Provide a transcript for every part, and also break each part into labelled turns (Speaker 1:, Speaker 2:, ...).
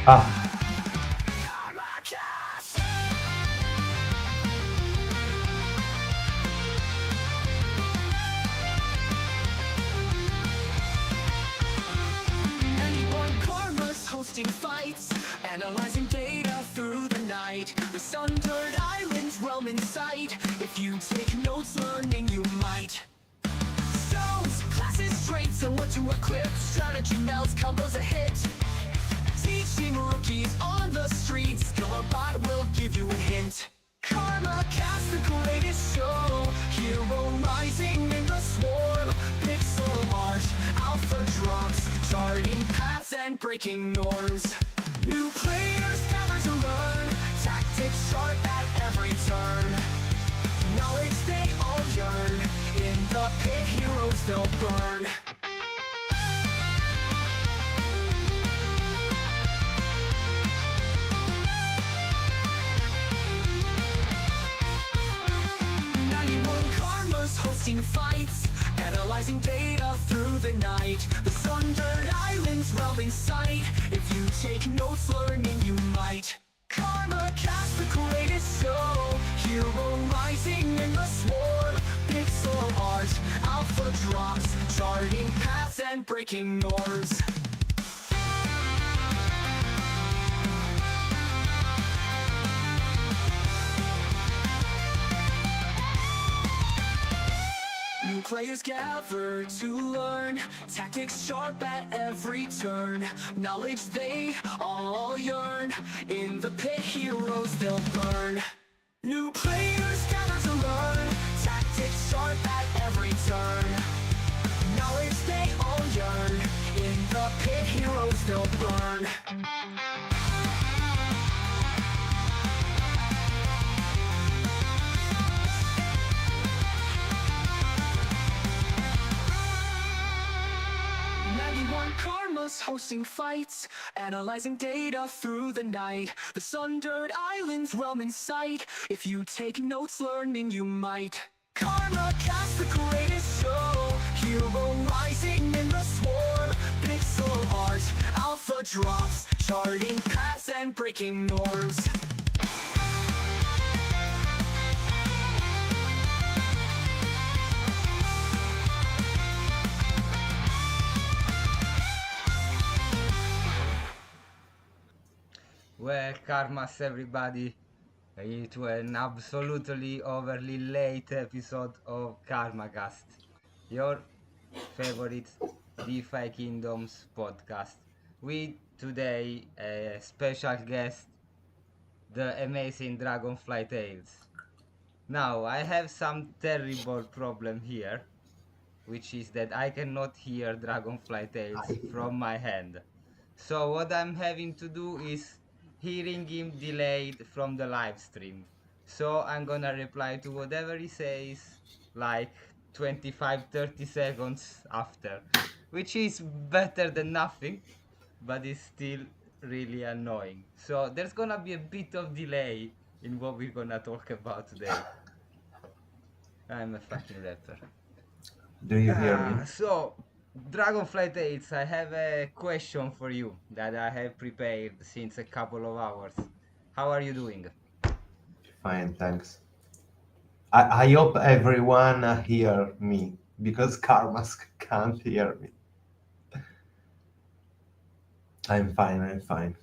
Speaker 1: Ah.
Speaker 2: Hosting fights, analyzing data through the night. The sundered islands realm in sight. If you take notes, learning you might. Stones, classes, traits, and what to equip. Strategy melts, combos a hit. Teaching rookies on the streets. Skill bot will give you a hint. KARMAKAST, the greatest show. Hero rising in the swarm. Pixel art, alpha drops. Charting paths and breaking norms. New players gather to learn. Tactics sharp at every turn. Knowledge they all yearn. In the pit, heroes they'll burn. Hosting fights, analyzing data through the night. The sundered islands realm in sight. If you take notes, learning you might. KARMAKAST, the greatest show. Hero rising in the swarm. Pixel art, alpha drops. Charting paths and breaking norms. New players gather to learn. Tactics sharp at every turn. Knowledge they all yearn. In the pit, heroes they'll burn. New players gather to learn. Tactics sharp at every turn. Knowledge they all yearn. In the pit, heroes they'll burn. Hosting fights, analyzing data through the night. The sundered islands realm in sight. If you take notes, learning you might. KARMAKAST, the greatest show. Hero rising in the swarm. Pixel art, alpha drops. Charting paths and breaking norms.
Speaker 3: Well, Karmas everybody, to an absolutely overly late episode of KARMAKAST, your favorite DefiKingdoms podcast, with today a special guest, the amazing Dragonfly Tales. Now, I have some terrible problem here, which is that I cannot hear Dragonfly Tales from my hand. So what I'm having to do is hearing him delayed from the live stream. So I'm gonna reply to whatever he says like 25-30 seconds after, which is better than nothing, but it's still really annoying. So there's gonna be a bit of delay in what we're gonna talk about today. I'm a fucking rapper.
Speaker 1: Do you hear me?
Speaker 3: So, Dragonfly Tales, I have a question for you that I have prepared since a couple of hours. How are you doing?
Speaker 1: Fine, thanks. I hope everyone hear me because Karmas can't hear me. I'm fine.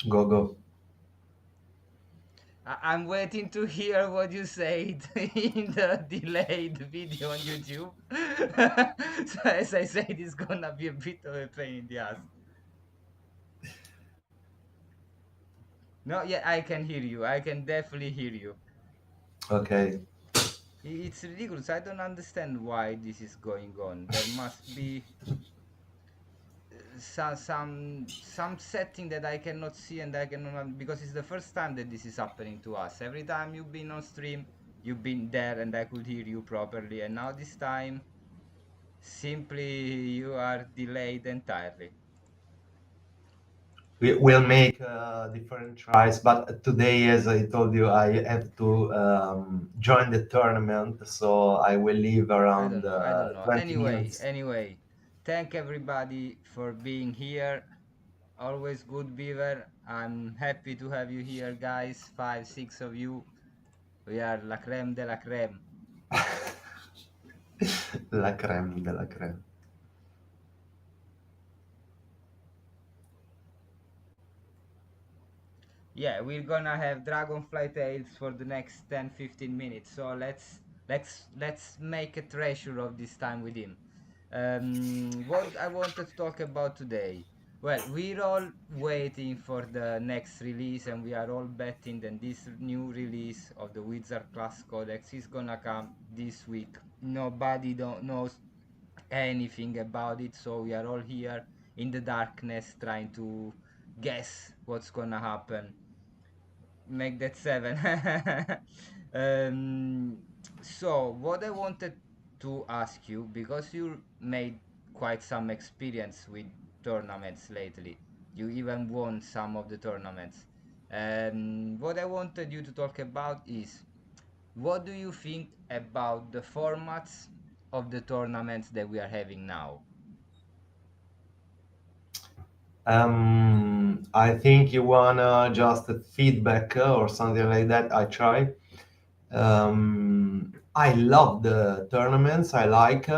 Speaker 1: Go.
Speaker 3: I'm waiting to hear what you said in the delayed video on YouTube. So as I said, it's gonna be a bit of a pain in the ass. No, yeah, I can hear you. I can definitely hear you.
Speaker 1: Okay.
Speaker 3: It's ridiculous. I don't understand why this is going on. There must be some setting that I cannot see and I cannot, because it's the first time that this is happening to us. Every time you've been on stream, you've been there and I could hear you properly, and now this time simply you are delayed entirely.
Speaker 1: We'll make different tries, but today, as I told you, I have to join the tournament, so I will leave
Speaker 3: I
Speaker 1: around
Speaker 3: don't know. I don't know.
Speaker 1: 20
Speaker 3: Anyway,
Speaker 1: minutes.
Speaker 3: anyway, thank everybody for being here. Always good, Beaver. I'm happy to have you here, guys. Five, six of you. We are la creme de la creme.
Speaker 1: La crème de la crème.
Speaker 3: Yeah, we're gonna have Dragonfly Tales for the next 10-15 minutes. So let's make a treasure of this time with him. What I wanted to talk about today. Well, we're all waiting for the next release, and we are all betting that this new release of the Wizard Class Codex is gonna come this week. Nobody don't knows anything about it, so we are all here in the darkness trying to guess what's gonna happen. Make that seven. um, so what I wanted to ask you, because you made quite some experience with tournaments lately, you even won some of the tournaments. What I wanted you to talk about is, what do you think about the formats of the tournaments that we are having now?
Speaker 1: I think you wanna just a feedback or something like that. I try. I love the tournaments. I like.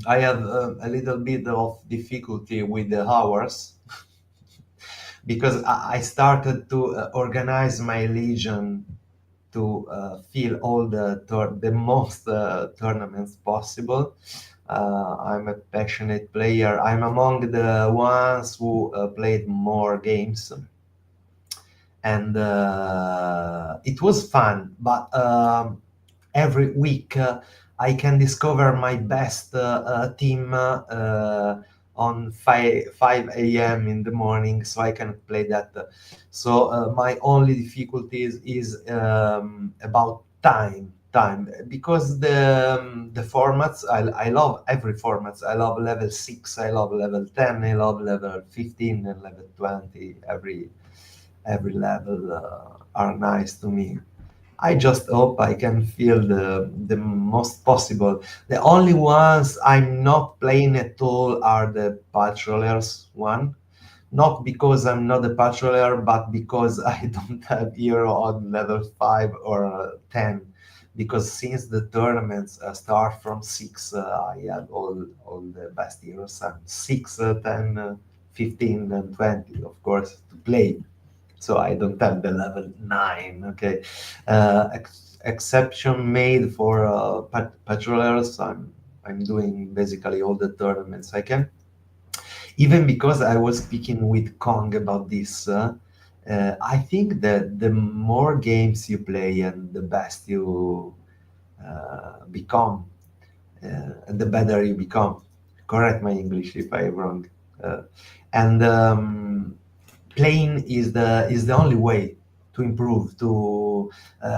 Speaker 1: I have a little bit of difficulty with the hours because I started to organize my legion to fill all the most tournaments possible. I'm a passionate player. I'm among the ones who played more games, and it was fun. But every week I can discover my best team on 5 a.m. in the morning, so I can play that. So my only difficulties is about time because the formats I love every formats. I love level 6, I love level 10, I love level 15 and level 20. Every level are nice to me. I just hope I can feel the most possible. The only ones I'm not playing at all are the patrollers one. Not because I'm not a patroller, but because I don't have hero on level 5 or 10. Because since the tournaments start from 6, I have all the best heroes. And 6, 10, 15, and 20, of course, to play, so I don't have the level 9. Okay, exception made for patrollers. I'm doing basically all the tournaments I can. Even because I was speaking with Kong about this, I think that the more games you play and the best you become, and the better you become. Correct my English if I'm wrong. Uh, and Playing is the only way to improve, to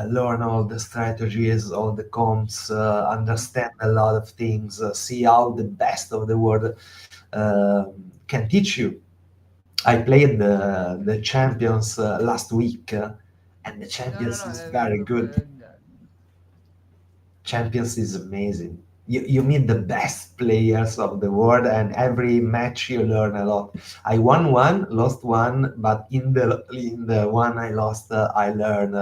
Speaker 1: learn all the strategies, all the comps, understand a lot of things, see how the best of the world can teach you. I played the champions last week, and the
Speaker 3: No, no, no.
Speaker 1: champions is very good. Champions is amazing. You meet the best players of the world, and every match you learn a lot. I won one, lost one, but in the one I lost, I learned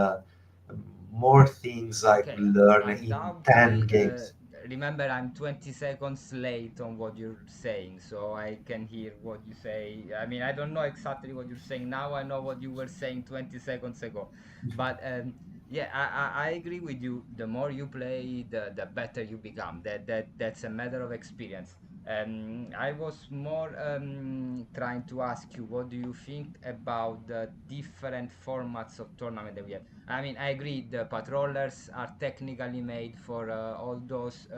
Speaker 1: more things I
Speaker 3: Okay,
Speaker 1: could learn in 10
Speaker 3: undoubtedly,
Speaker 1: games.
Speaker 3: remember I'm 20 seconds late on what you're saying, so I can hear what you say. I mean, I don't know exactly what you're saying now. I know what you were saying 20 seconds ago. But yeah, I agree with you. The more you play, the better you become. That's a matter of experience. I was more trying to ask you, what do you think about the different formats of tournament that we have? I mean, I agree. The patrollers are technically made for all those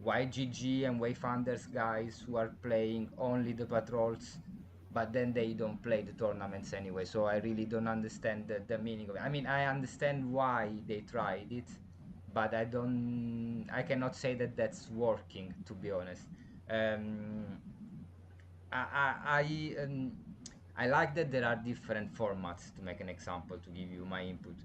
Speaker 3: YGG and Wayfinders guys who are playing only the patrols, but then they don't play the tournaments anyway. So I really don't understand the meaning of it. I mean, I understand why they tried it, but I cannot say that that's working, to be honest. Um, I I like that there are different formats. To make an example, to give you my input,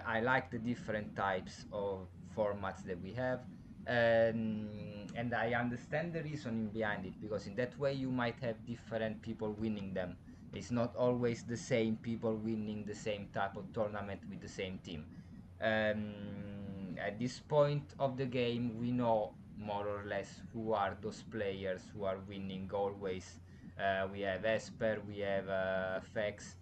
Speaker 3: I like the different types of formats that we have, and I understand the reasoning behind it, because in that way you might have different people winning them. It's not always the same people winning the same type of tournament with the same team. At this point of the game, we know more or less who are those players who are winning always. We have Esper, we have Fex,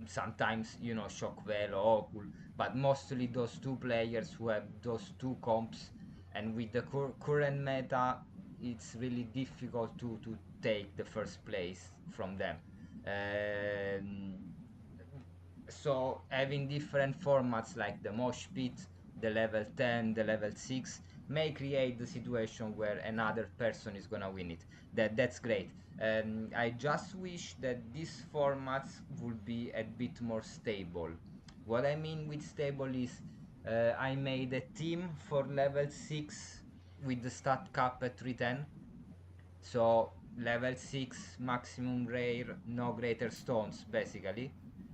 Speaker 3: sometimes, you know, Shockwell or Okul, but mostly those two players who have those two comps. And with the current meta, it's really difficult to take the first place from them. Um, so having different formats like the mosh pit, the level 10, the level 6 may create the situation where another person is gonna win it. That's great. I just wish that these formats would be a bit more stable. What I mean with stable is, I made a team for level 6 with the stat cap at 310. So level 6 maximum rare, no greater stones basically.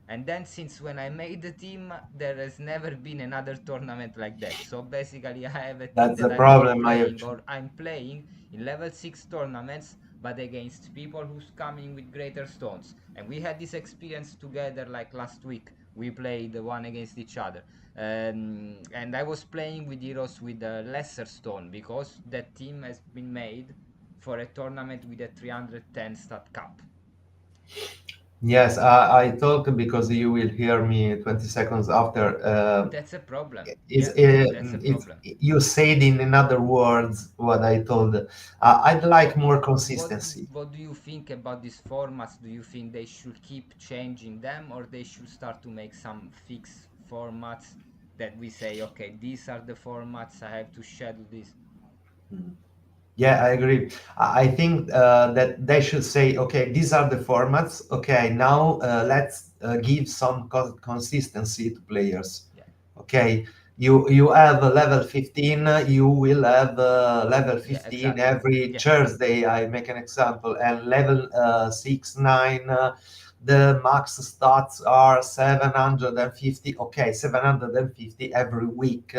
Speaker 3: And then since when I made the team, there has never been another tournament like that. So basically I have a team
Speaker 1: That's
Speaker 3: that
Speaker 1: the
Speaker 3: I've been
Speaker 1: problem.
Speaker 3: playing, or I'm playing in level 6 tournaments, but against people who's coming with greater stones. And we had this experience together like last week. We played one against each other. And I was playing with heroes with a lesser stone, because that team has been made for a tournament with a 310 stat cap.
Speaker 1: Yes, I talk because you will hear me 20 seconds after.
Speaker 3: That's a problem.
Speaker 1: Is
Speaker 3: Yeah, that's a
Speaker 1: it's
Speaker 3: problem.
Speaker 1: you said in other words what I told. I'd like
Speaker 3: So
Speaker 1: more consistency.
Speaker 3: what do you think about these formats? Do you think they should keep changing them, or they should start to make some fixed formats that we say, okay, these are the formats, I have to schedule this?
Speaker 1: Yeah, I agree. I think that they should say, okay, these are the formats. Okay, now let's give some consistency to players.
Speaker 3: Yeah,
Speaker 1: Okay, you have a level 15, you will have level
Speaker 3: yeah,
Speaker 1: 15
Speaker 3: exactly.
Speaker 1: every
Speaker 3: Yeah,
Speaker 1: Thursday. I make an example, and level 6, 9. The max stats are 750. Okay, 750 every week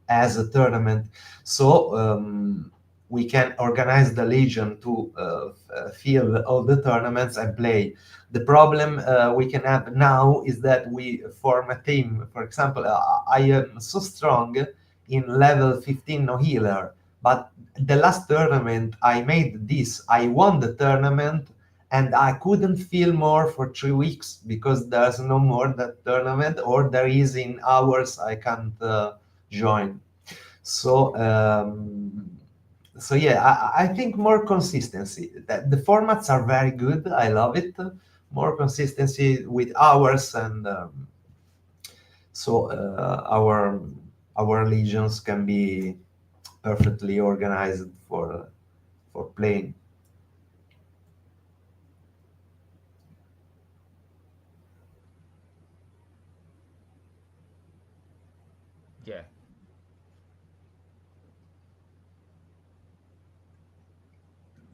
Speaker 1: as a tournament. So we can organize the legion to fill all the tournaments and play. The problem we can have now is that we form a team. For example, I am so strong in level 15 no healer, but the last tournament I made this, I won the tournament, and I couldn't feel more for 3 weeks because there's no more that tournament, or there is in hours I can't join. So so yeah, I think more consistency. The formats are very good. I love it. More consistency with hours, and so our legions can be perfectly organized for playing.
Speaker 3: yeah.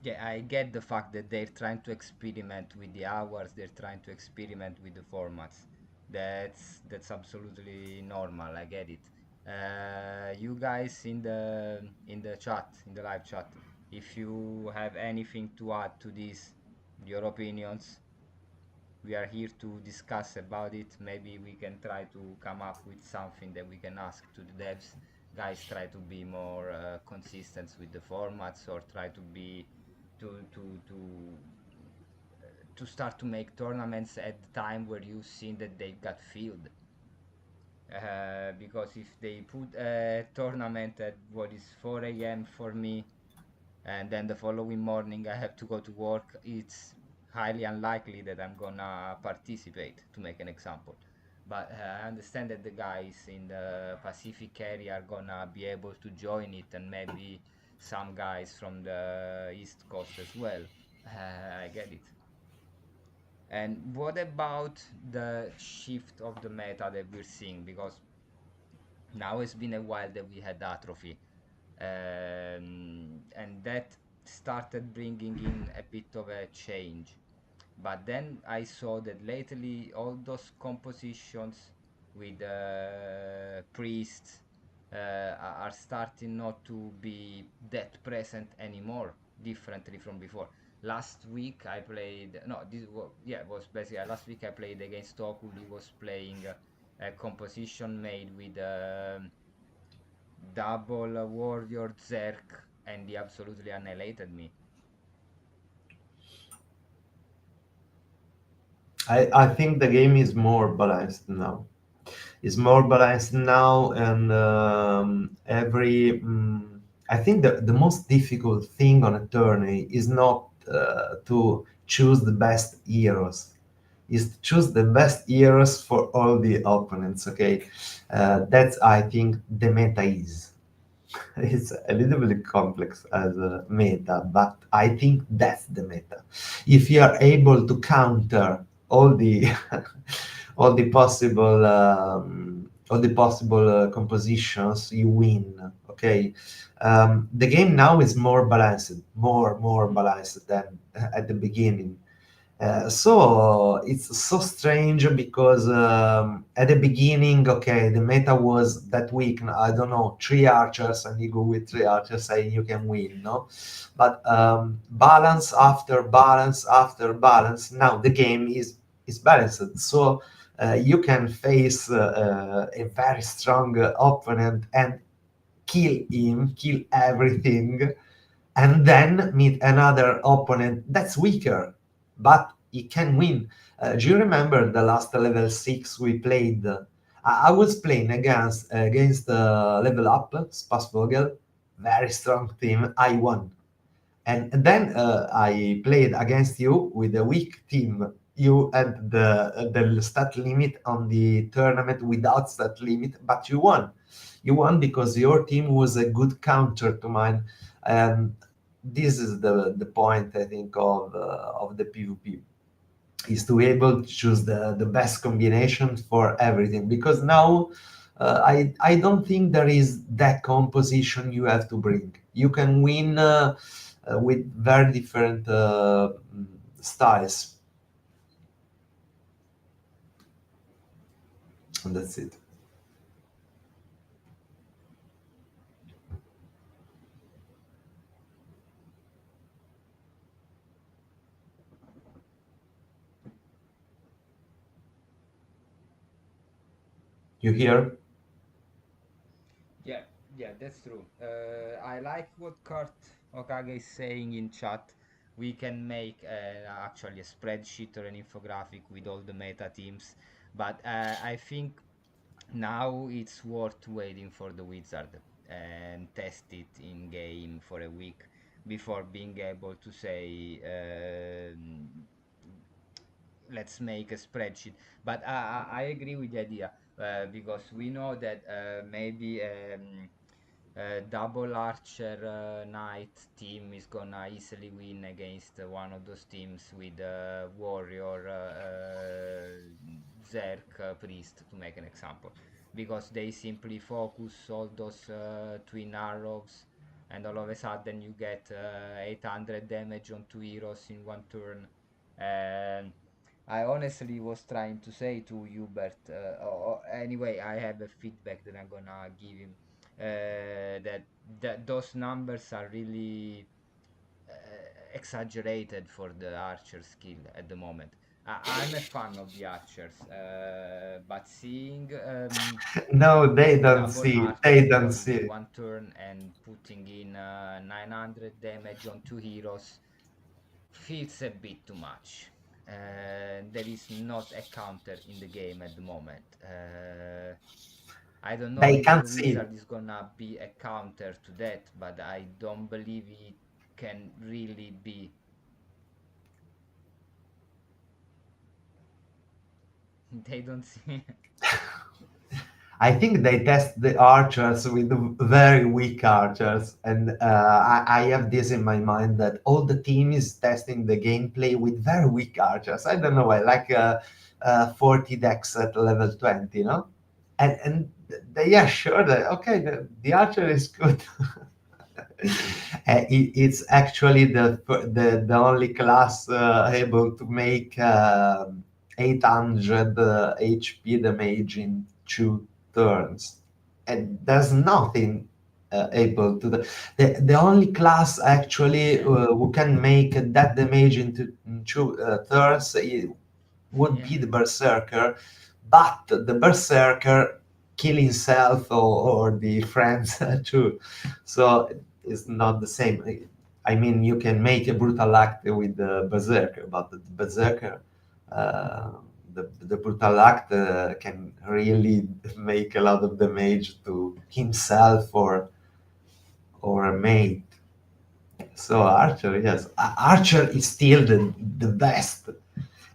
Speaker 3: Yeah, I get the fact that they're trying to experiment with the hours, they're trying to experiment with the formats. That's absolutely normal. I get it. You guys in the chat, in the live chat, if you have anything to add to this, your opinions, we are here to discuss about it. Maybe we can try to come up with something that we can ask to the devs. Guys, try to be more consistent with the formats, or try to be to to to to start to make tournaments at the time where you've seen that they got filled. Because if they put a tournament at what is 4 a.m. for me, and then the following morning I have to go to work, it's highly unlikely that I'm gonna participate, to make an example. But I understand that the guys in the Pacific area are gonna be able to join it, and maybe some guys from the East Coast as well. I get it. And what about the shift of the meta that we're seeing? Because now it's been a while that we had atrophy, and that started bringing in a bit of a change. But then I saw that lately all those compositions with priests are starting not to be that present anymore, differently from before. Last week I played, no, this was, yeah, it was basically last week I played against Okul. He was playing a composition made with double warrior Zerk, and he absolutely annihilated me.
Speaker 1: I think the game is more balanced now. It's more balanced now, and I think the most difficult thing on a tourney is not to choose the best heroes. Is to choose the best heroes for all the opponents. Okay, that's I think the meta is. It's a little bit complex as a meta, but I think that's the meta. If you are able to counter all the all the possible compositions, you win. Okay, the game now is more balanced than at the beginning. So it's so strange because at the beginning, okay, the meta was that weak. I don't know, three archers, and you go with three archers, and you can win, no? But balance after balance after balance. Now the game is balanced, so you can face a very strong opponent and kill him, kill everything, and then meet another opponent that's weaker, but he can win. Do you remember the last level 6 we played? I was playing against level up, Spassvogel, very strong team. I won. And then I played against you with a weak team. You had the stat limit on the tournament without stat limit, but you won. You won because your team was a good counter to mine. And this is the point, I think, of the PvP, is to be able to choose the best combination for everything. Because now I don't think there is that composition you have to bring. You can win with very different styles, and that's it. You hear?
Speaker 3: Yeah, yeah, that's true. I like what Kurt Okage is saying in chat. We can make actually a spreadsheet or an infographic with all the meta teams, but I think now it's worth waiting for the wizard and test it in game for a week before being able to say let's make a spreadsheet. But I agree with the idea because we know that maybe double archer knight team is gonna easily win against one of those teams with warrior zerk priest, to make an example, because they simply focus all those twin arrows, and all of a sudden you get 800 damage on two heroes in one turn. And I honestly was trying to say to Hubert, anyway, I have a feedback that I'm gonna give him, that those numbers are really uh, exaggerated for the archer skill at the moment. I'm a fan of the archers, but seeing
Speaker 1: No, they don't
Speaker 3: double
Speaker 1: see.
Speaker 3: archer
Speaker 1: They don't
Speaker 3: going in
Speaker 1: see.
Speaker 3: one turn and putting in 900 damage on two heroes feels a bit too much. There is not a counter in the game at the moment. I don't know
Speaker 1: They
Speaker 3: if the
Speaker 1: can't see.
Speaker 3: wizard is gonna be a counter to that, but I don't believe it can really be. They don't see.
Speaker 1: I think they test the archers with very weak archers, and I have this in my mind that all the team is testing the gameplay with very weak archers. I don't know why, like 40 decks at level 20, no? And they are sure that okay, the archer is good. It's actually the only class able to make 800 HP damage in 2 turns, and there's nothing able to the only class actually
Speaker 3: Yeah,
Speaker 1: who can make that damage into 2 turns would
Speaker 3: yeah,
Speaker 1: be the berserker, but the berserker kill himself or the friends too, so it's not the same. I mean, you can make a brutal act with the berserker, but the berserker, uh, the brutal act can really make a lot of damage to himself or a mate. So Archer, yes, Archer is still the best.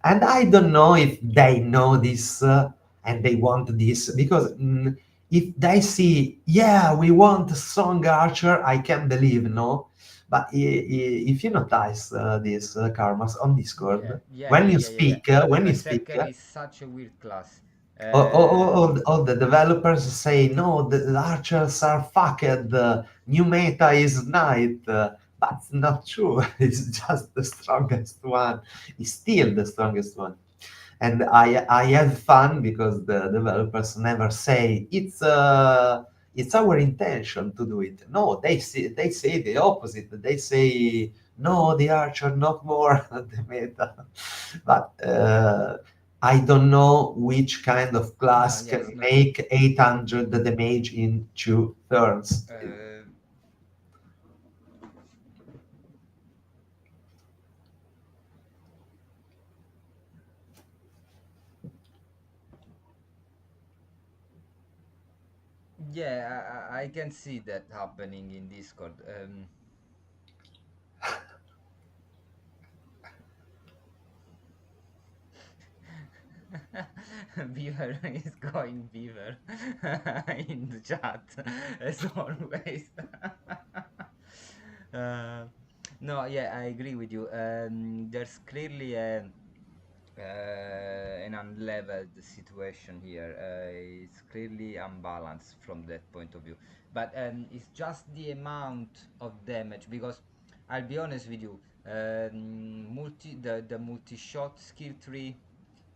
Speaker 1: And I don't know if they know this and they want this because if they see, yeah, we want a strong archer, I can believe, no. But if you notice this karmas on
Speaker 3: yeah,
Speaker 1: Discord,
Speaker 3: yeah, yeah, yeah, yeah, yeah.
Speaker 1: when you speak,
Speaker 3: Berserker is such a weird class.
Speaker 1: all the developers say no, the archers are fucked. New meta is knight. That's not true. It's just the strongest one. It's still the strongest one. And I have fun because the developers never say it's our intention to do it. No, they say the opposite. They say no, the archer not more the meta. But I don't know which kind of
Speaker 3: No,
Speaker 1: class
Speaker 3: yes,
Speaker 1: can
Speaker 3: no.
Speaker 1: make 800 damage in 2 turns.
Speaker 3: Uh, yeah, I can see that happening in Discord. Beaver is going Beaver in the chat as always. uh, no, yeah, I agree with you. There's clearly an unleveled situation here. It's clearly unbalanced from that point of view. But it's just the amount of damage because I'll be honest with you. The multi shot skill tree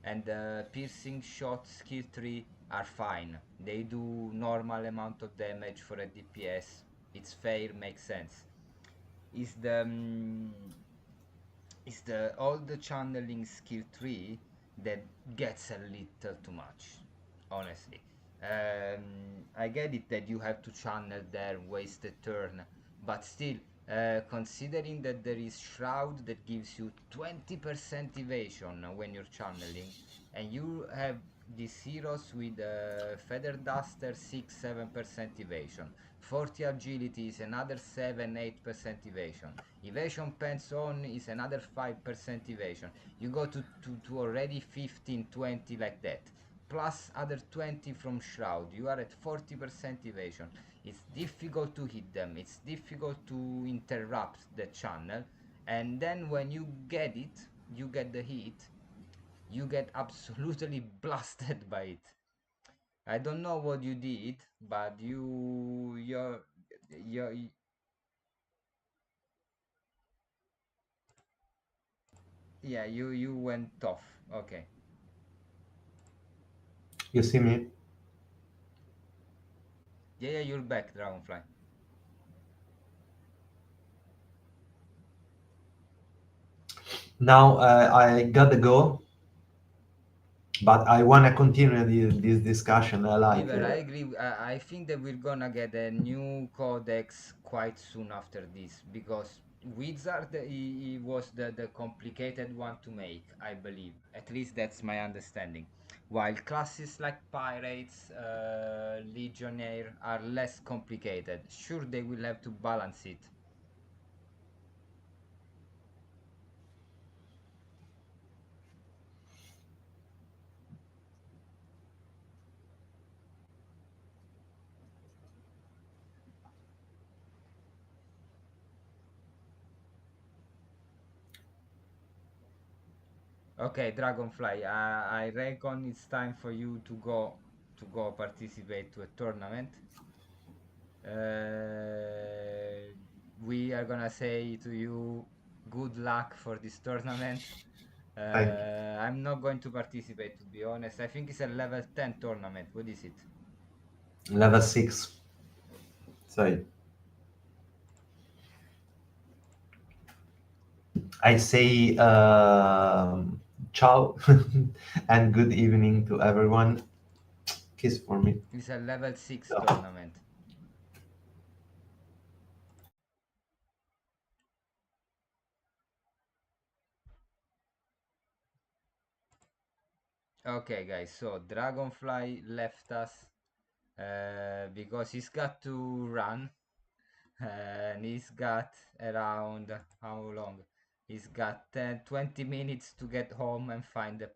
Speaker 3: and the piercing shot skill tree are fine. They do normal amount of damage for a DPS. It's fair, makes sense. Is the is the all the channeling skill tree that gets a little too much, honestly. I get it that you have to channel there, waste a turn, but still, considering that there is shroud that gives you 20% evasion when you're channeling, and you have these heroes with feather duster 6-7% evasion, 40 agility is another 7-8% evasion, evasion pants on is another 5% evasion. You go to already 15-20 like that, plus other 20 from shroud, you are at 40% evasion. It's difficult to hit them, it's difficult to interrupt the channel, and then when you get it, you get the hit, you get absolutely blasted by it. I don't know what you did, but you're yeah, you went off. Okay.
Speaker 1: You see me?
Speaker 3: Yeah, yeah, you're back, Dragonfly.
Speaker 1: Now I gotta go, but I wanna continue this discussion. I like.
Speaker 3: Beaver, I agree. I think that we're gonna get a new codex quite soon after this because Wizard he was the complicated one to make, I believe. At least that's my understanding. While classes like Pirates, Legionnaire are less complicated. Sure, they will have to balance it. Okay, Dragonfly, I reckon it's time for you to go participate to a tournament. Uh, we are gonna say to you good luck for this tournament.
Speaker 1: Thank you.
Speaker 3: I'm not going to participate, to be honest. I think it's a level 10 tournament. What is it?
Speaker 1: Level 6. So I say ciao and good evening to everyone. Kiss for me.
Speaker 3: It's a level 6 tournament. Okay, guys, so Dragonfly left us because he's got to run. And he's got around how long? He's got 10, 20 minutes to get home and find a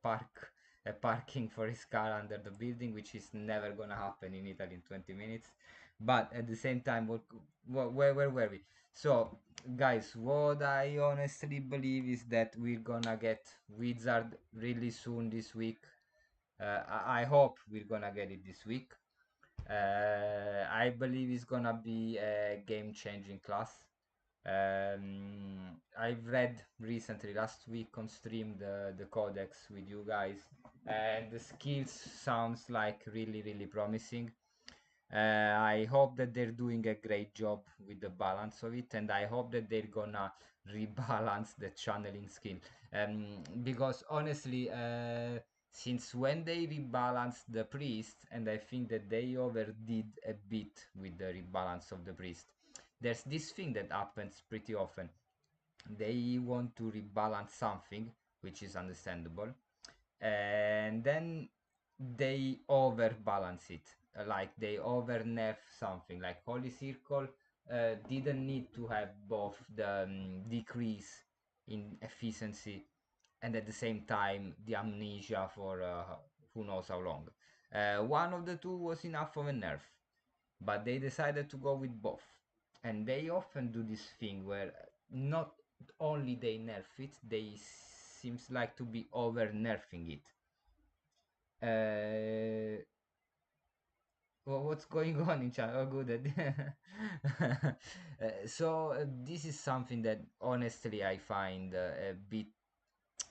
Speaker 3: parking for his car under the building, which is never gonna happen in Italy in 20 minutes. But at the same time, where were we? So, guys, what I honestly believe is that we're gonna get Wizard really soon this week. I hope we're gonna get it this week. I believe it's gonna be a game-changing class. I've read recently, last week on stream, the codex with you guys, and the skills sounds like really promising. I hope that they're doing a great job with the balance of it, and I hope that they're gonna rebalance the channeling skill. Because honestly, since when they rebalanced the priest, and I think that they overdid a bit with the rebalance of the priest. There's this thing that happens pretty often. They want to rebalance something, which is understandable, and then they overbalance it, like they over nerf something. Like Holy Circle didn't need to have both the decrease in efficiency and at the same time the amnesia for who knows how long. One of the two was enough of a nerf, but they decided to go with both. And they often do this thing where not only they nerf it, they seems like to be over nerfing it. What's going on in China? Oh, good. This is something that honestly I find a bit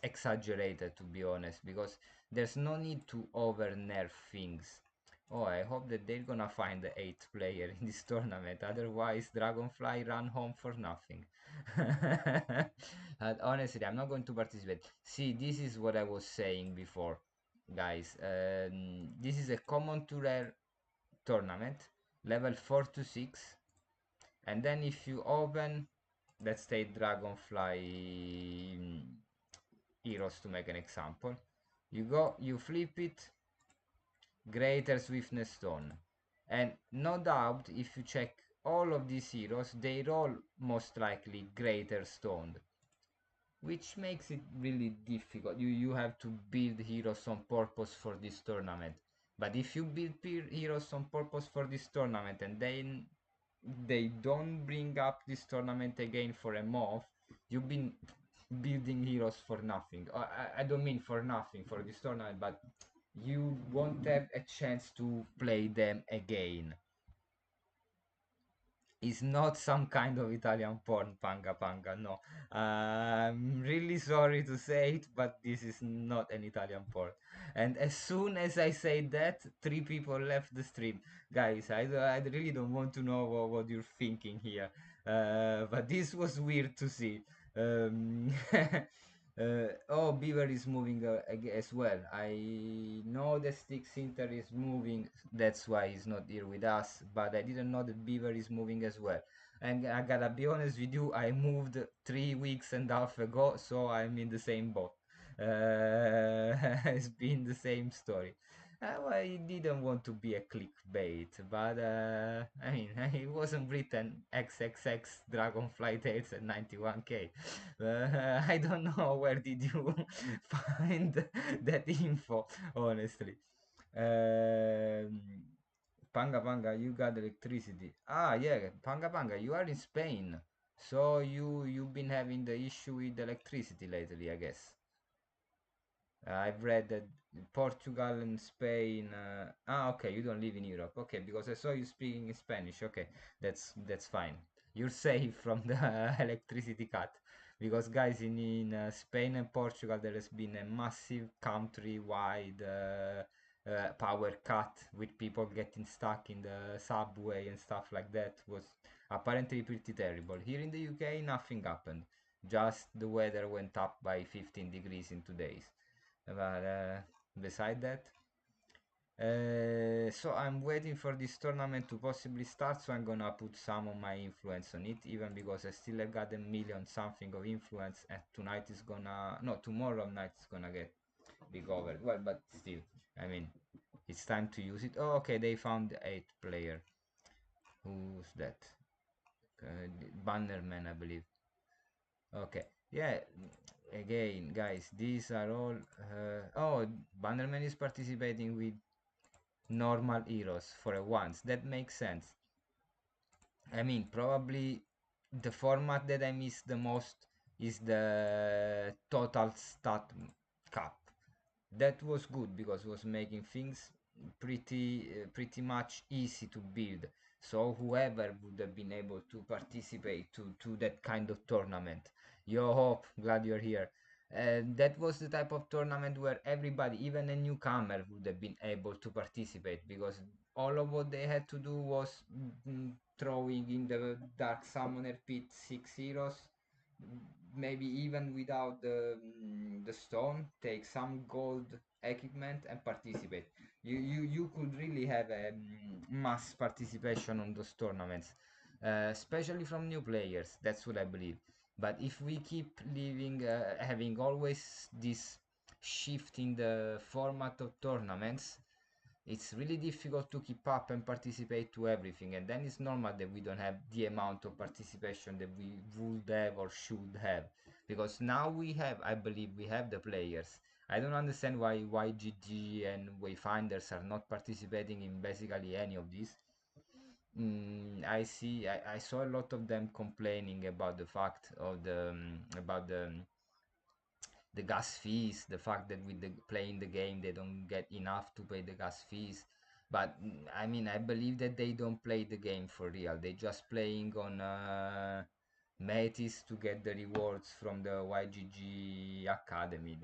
Speaker 3: exaggerated, to be honest, because there's no need to over nerf things. Oh, I hope that they're gonna find the eighth player in this tournament. Otherwise, Dragonfly run home for nothing. And honestly, I'm not going to participate. See, this is what I was saying before, guys. This is a common to rare tournament, level 4 to 6. And then if you open, let's take Dragonfly heroes to make an example. You flip it, greater swiftness stone. And no doubt, if you check all of these heroes, they're all most likely greater stoned, which makes it really difficult. You have to build heroes on purpose for this tournament. But if you build heroes on purpose for this tournament and then they don't bring up this tournament again for a month, you've been building heroes for nothing. I don't mean for nothing for this tournament, but you won't have a chance to play them again. It's not some kind of Italian porn, panga panga. No, I'm really sorry to say it, but this is not an Italian porn. And as soon as I say that, three people left the stream. Guys, I really don't want to know what you're thinking here. But this was weird to see. Oh, Beaver is moving as well. I know that Sticks Inter is moving, that's why he's not here with us, but I didn't know that Beaver is moving as well. And I gotta be honest with you, I moved 3 weeks and a half ago, so I'm in the same boat. It's been the same story. Well, I didn't want to be a clickbait, but I mean, it wasn't written XXX Dragonfly Tales at 91k. I don't know where did you find that info, honestly. Um, Panga Panga, you got electricity. Ah, yeah, Panga Panga, you are in Spain, so you've been having the issue with electricity lately, I guess. I've read that Portugal and Spain. Okay, you don't live in Europe. Okay, because I saw you speaking in Spanish. Okay, that's fine. you're safe from the electricity cut. Because guys, in Spain and Portugal, there has been a massive countrywide power cut with people getting stuck in the subway and stuff like that. Was apparently pretty terrible. Here in the UK, nothing happened. Just the weather went up by 15 degrees in 2 days. But beside that, so I'm waiting for this tournament to possibly start, so I'm gonna put some of my influence on it, even because I still have got a million something of influence, and tonight is gonna, no, tomorrow night is gonna get recovered. Well, but still, I mean, it's time to use it. Oh, okay, they found the 8th player. Who's that? Bannerman, I believe. Okay, yeah, again, guys, these are all. Oh, Bannerman is participating with normal heroes for a once. That makes sense. I mean, probably the format that I miss the most is the total stat cap. That was good because it was making things pretty much easy to build. So whoever would have been able to participate to that kind of tournament. Yo, Hope, glad you're here. And that was the type of tournament where everybody, even a newcomer, would have been able to participate because all of what they had to do was throwing in the Dark Summoner pit 6 heroes, maybe even without the stone, take some gold equipment and participate. You could really have a mass participation on those tournaments, especially from new players. That's what I believe. But if we keep having always this shift in the format of tournaments, it's really difficult to keep up and participate to everything, and then it's normal that we don't have the amount of participation that we would have or should have, because now we have, I believe we have the players. I don't understand why YGG and Wayfinders are not participating in basically any of these. I saw a lot of them complaining about the fact of about the gas fees, the fact that with the playing the game they don't get enough to pay the gas fees. But I mean, I believe that they don't play the game for real. They just playing on Metis to get the rewards from the YGG Academy.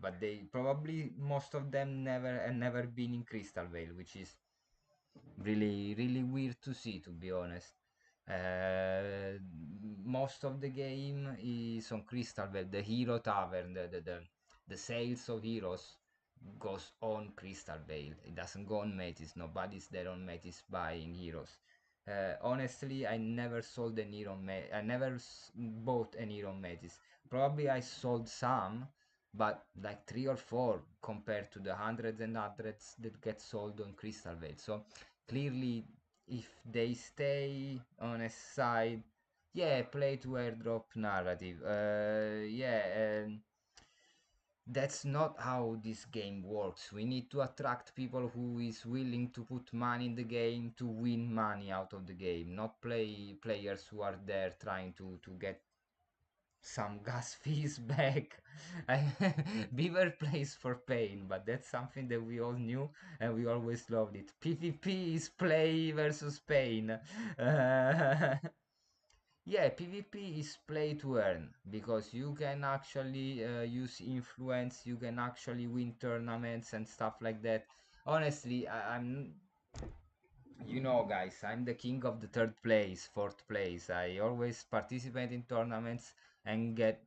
Speaker 3: But they probably, most of them never been in Crystal Vale, which is really weird to see, to be honest. Most of the game is on Crystal Vale, the Hero Tavern, the sales of heroes goes on Crystal Vale. It doesn't go on Metis. Nobody's there on Metis buying heroes. Honestly, I never sold an hero. I never bought an hero on Metis. Probably I sold some, but like 3 or 4 compared to the hundreds and hundreds that get sold on Crystal Vale. So clearly, if they stay on a side, yeah, play to airdrop narrative. Yeah, that's not how this game works. We need to attract people who is willing to put money in the game to win money out of the game, not players who are there trying to get some gas fees back. Beaver plays for pain, but that's something that we all knew and we always loved it. PvP is play versus pain. Yeah, PvP is play to earn because you can actually use influence, you can actually win tournaments and stuff like that. Honestly, I'm, guys, I'm the king of the third place, fourth place. I always participate in tournaments and get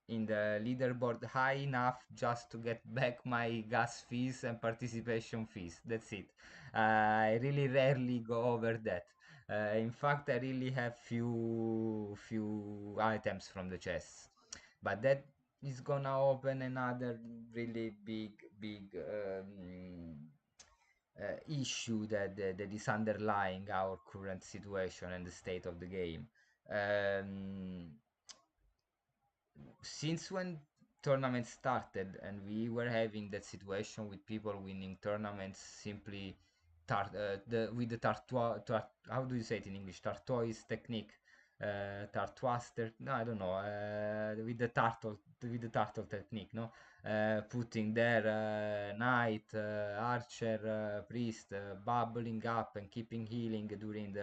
Speaker 3: in the leaderboard high enough just to get back my gas fees and participation fees. That's it. I really rarely go over that. In fact, I really have few items from the chests, but that is gonna open another really big issue that is underlying our current situation and the state of the game. Um, since when tournaments started and we were having that situation with people winning tournaments simply with the how do you say it in English, tortoise technique, no, I don't know, with the turtle technique, no, putting their knight, archer, priest, bubbling up and keeping healing during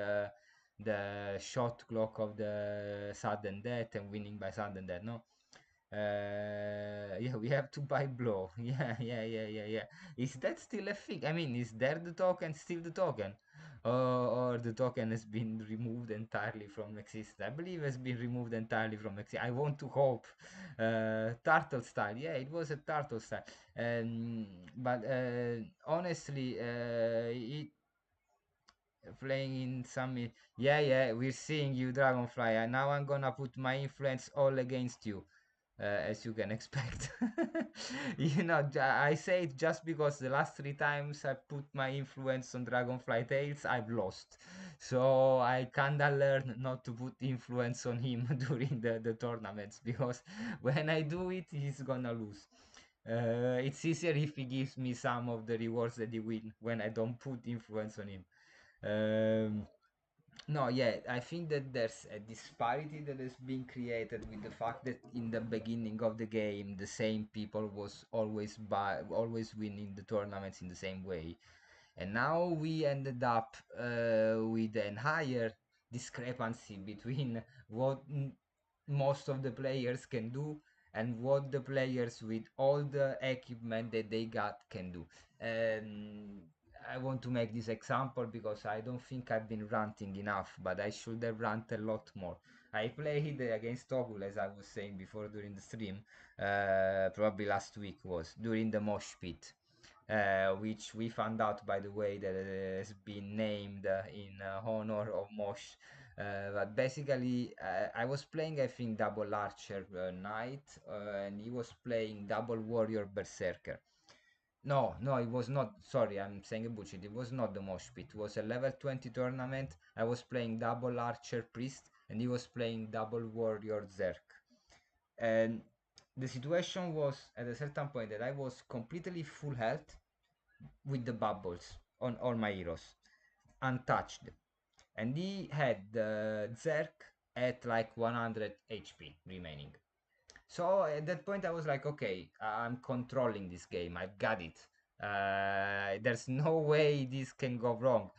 Speaker 3: the shot clock of the sudden death and winning by sudden death. No, yeah, we have to buy blow. Yeah. Is that still a thing? I mean, is there the token still the token, or the token has been removed entirely from existence? I believe has been removed entirely from existence. I want to hope. Turtle style, yeah, it was a turtle style. But honestly, it playing in some, yeah, we're seeing you, Dragonfly, and now I'm gonna put my influence all against you, as you can expect. I say it just because the last 3 times I put my influence on Dragonfly Tales, I've lost. So I kinda learned not to put influence on him during the tournaments, because when I do it, he's gonna lose. It's easier if he gives me some of the rewards that he win when I don't put influence on him. Um, no, yeah, I think that there's a disparity that has been created with the fact that in the beginning of the game, the same people was always winning the tournaments in the same way, and now we ended up with an higher discrepancy between what most of the players can do and what the players with all the equipment that they got can do. And I want to make this example because I don't think I've been ranting enough, but I should have ranted a lot more. I played against Togul, as I was saying before during the stream, probably last week was during the mosh pit, which we found out, by the way, that it has been named in honor of Mosh. But basically, I was playing, I think, double archer knight, and he was playing double warrior berserker. No, it was not. Sorry, I'm saying a bullshit. It was not the mosh pit. It was a level 20 tournament. I was playing double archer priest, and he was playing double warrior zerk. And the situation was at a certain point that I was completely full health with the bubbles on all my heroes, untouched. And he had the zerk at like 100 HP remaining. So at that point, I was like, okay, I'm controlling this game. I've got it. There's no way this can go wrong,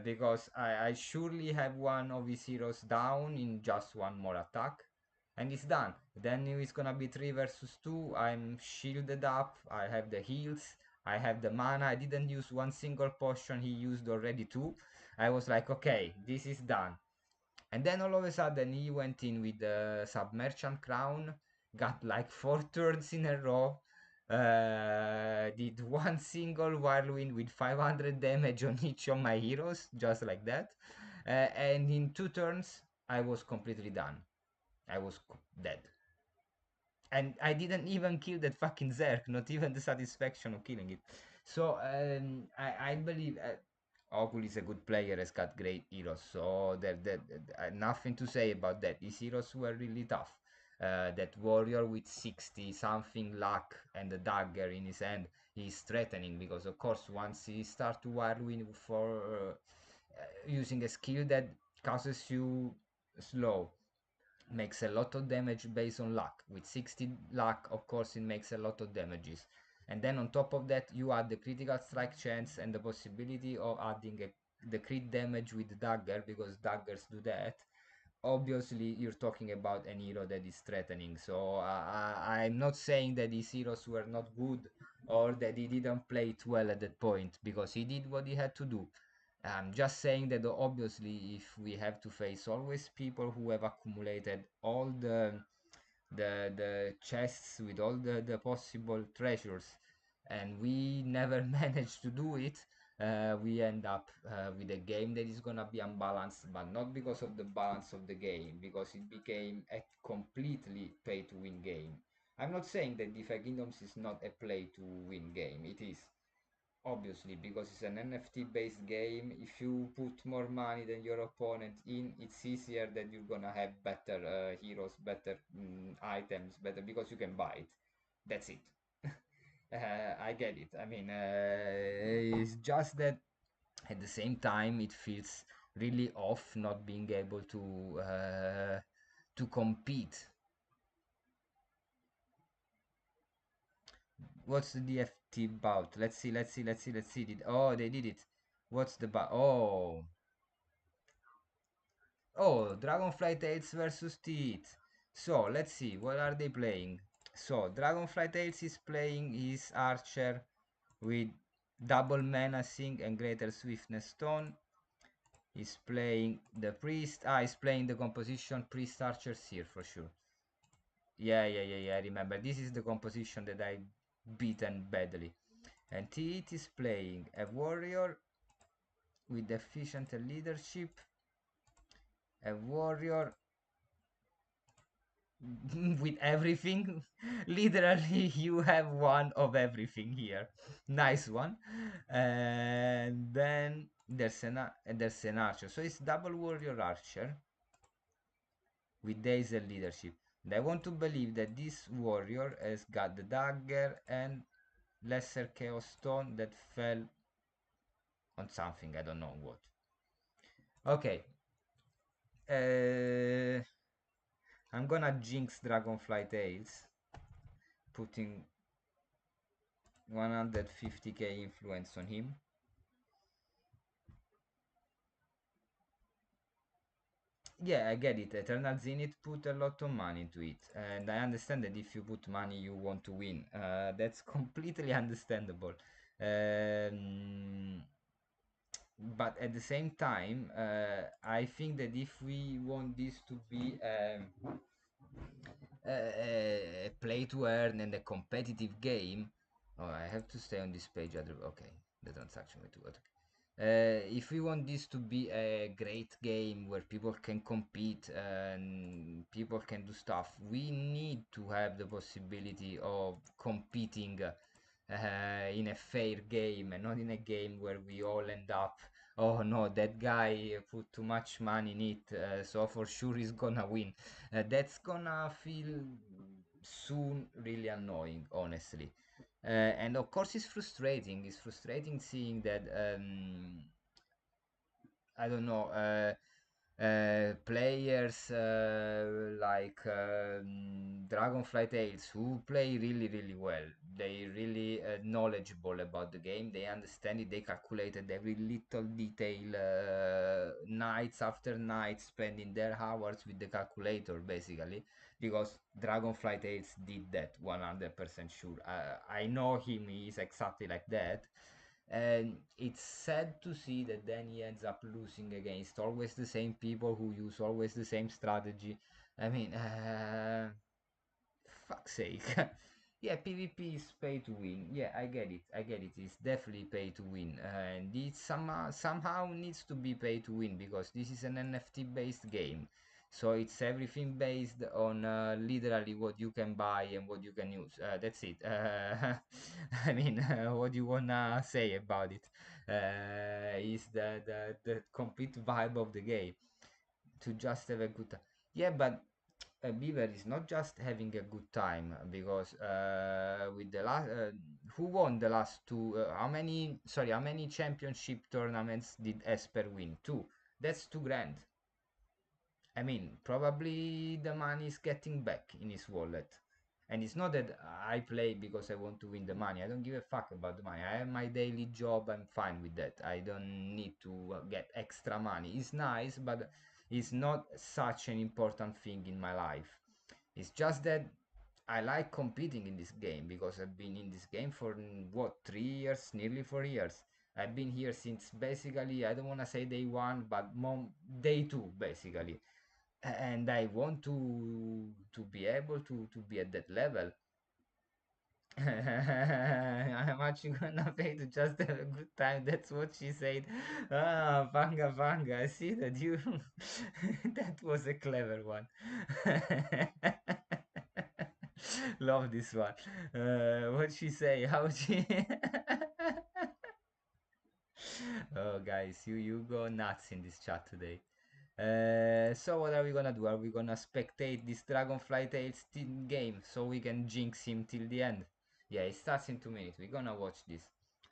Speaker 3: because I surely have one of his heroes down in just one more attack, and it's done. Then it's gonna be 3 versus 2. I'm shielded up. I have the heals. I have the mana. I didn't use one single potion. He used already two. I was like, okay, this is done. And then all of a sudden he went in with the Submergent Crown, got like 4 turns in a row, did one single whirlwind with 500 damage on each of my heroes, just like that. And in 2 turns, I was completely done. I was dead. And I didn't even kill that fucking Zerk, not even the satisfaction of killing it. So I believe Okul is a good player, has got great heroes. So nothing to say about that. His heroes were really tough. That warrior with 60 something luck and a dagger in his hand is threatening, because of course once he start to whirlwind for using a skill that causes you slow, makes a lot of damage based on luck. With 60 luck, of course, it makes a lot of damages. And then on top of that, you add the critical strike chance and the possibility of adding the crit damage with dagger, because daggers do that. Obviously, you're talking about an hero that is threatening. So I'm not saying that these heroes were not good or that he didn't play it well at that point, because he did what he had to do. I'm just saying that obviously, if we have to face always people who have accumulated all the chests with all the possible treasures, and we never manage to do it, we end up with a game that is gonna be unbalanced, but not because of the balance of the game, because it became a completely pay to win game. I'm not saying that DefiKingdoms is not a play to win game. It is, obviously, because it's an NFT based game. If you put more money than your opponent in, it's easier that you're gonna have better heroes, better items, better, because you can buy it. That's it. I get it. I mean, it's just that at the same time it feels really off not being able to compete. What's the DFT about? Let's see. Oh, they did it. What's the oh. Oh, Dragonfly Tales versus Teeth. So let's see, what are they playing? So Dragonfly Tales is playing his archer with double menacing and greater swiftness stone. He's playing the priest. He's playing the composition priest archer seer for sure. Yeah, I remember. This is the composition that I beaten badly. And Teeth is playing a warrior with efficient leadership, a warrior with everything. Literally, you have one of everything here. Nice one. And then there's an archer. So it's double warrior archer with Daisy leadership. And I want to believe that this warrior has got the dagger and lesser chaos stone that fell on something. I don't know what. Okay. I'm gonna jinx Dragonfly Tales, putting 150k influence on him. Yeah, I get it. Eternal Zenith put a lot of money into it, and I understand that if you put money, you want to win. That's completely understandable. Um, but at the same time, I think that if we want this to be a play to earn and a competitive game. Oh, I have to stay on this page. Okay, the transaction went to okay. If we want this to be a great game where people can compete and people can do stuff, we need to have the possibility of competing in a fair game and not in a game where we all end up, oh no, that guy put too much money in it, so for sure he's gonna win. That's gonna feel soon really annoying, honestly. And of course, it's frustrating. It's frustrating seeing that I don't know. Players like Dragonfly Tales who play really well. They really knowledgeable about the game. They understand it. They calculated every little detail, nights after nights, spending their hours with the calculator basically. Because Dragonfly Tales did that 100% sure. I know him. He is exactly like that, and it's sad to see that then he ends up losing against always the same people who use always the same strategy. I mean, fuck's sake. Yeah, PvP is pay to win. Yeah, I get it. It's definitely pay to win, and it somehow needs to be pay to win because this is an NFT based game. So it's everything based on literally what you can buy and what you can use. That's it. I mean, what do you wanna say about it? Is the complete vibe of the game to just have a good time. Yeah, but Beaver is not just having a good time because with the last who won the last two how many championship tournaments did Esper win? Two. That's 2 grand. I mean, probably the money is getting back in his wallet. And it's not that I play because I want to win the money. I don't give a fuck about the money. I have my daily job. I'm fine with that. I don't need to get extra money. It's nice, but it's not such an important thing in my life. It's just that I like competing in this game because I've been in this game for what, 3 years, nearly 4 years. I've been here since basically, I don't want to say day one, but day two, basically, and I want to be able to be at that level. How much you gonna pay to just have a good time? That's what she said. Ah, Panga Panga. I see that you. That was a clever one. Love this one. What she say? How she? Oh, guys, you go nuts in this chat today. So what are we gonna do? Are we gonna spectate this Dragonfly Tales game so we can jinx him till the end? Yeah, it starts in 2 minutes. We're gonna watch this.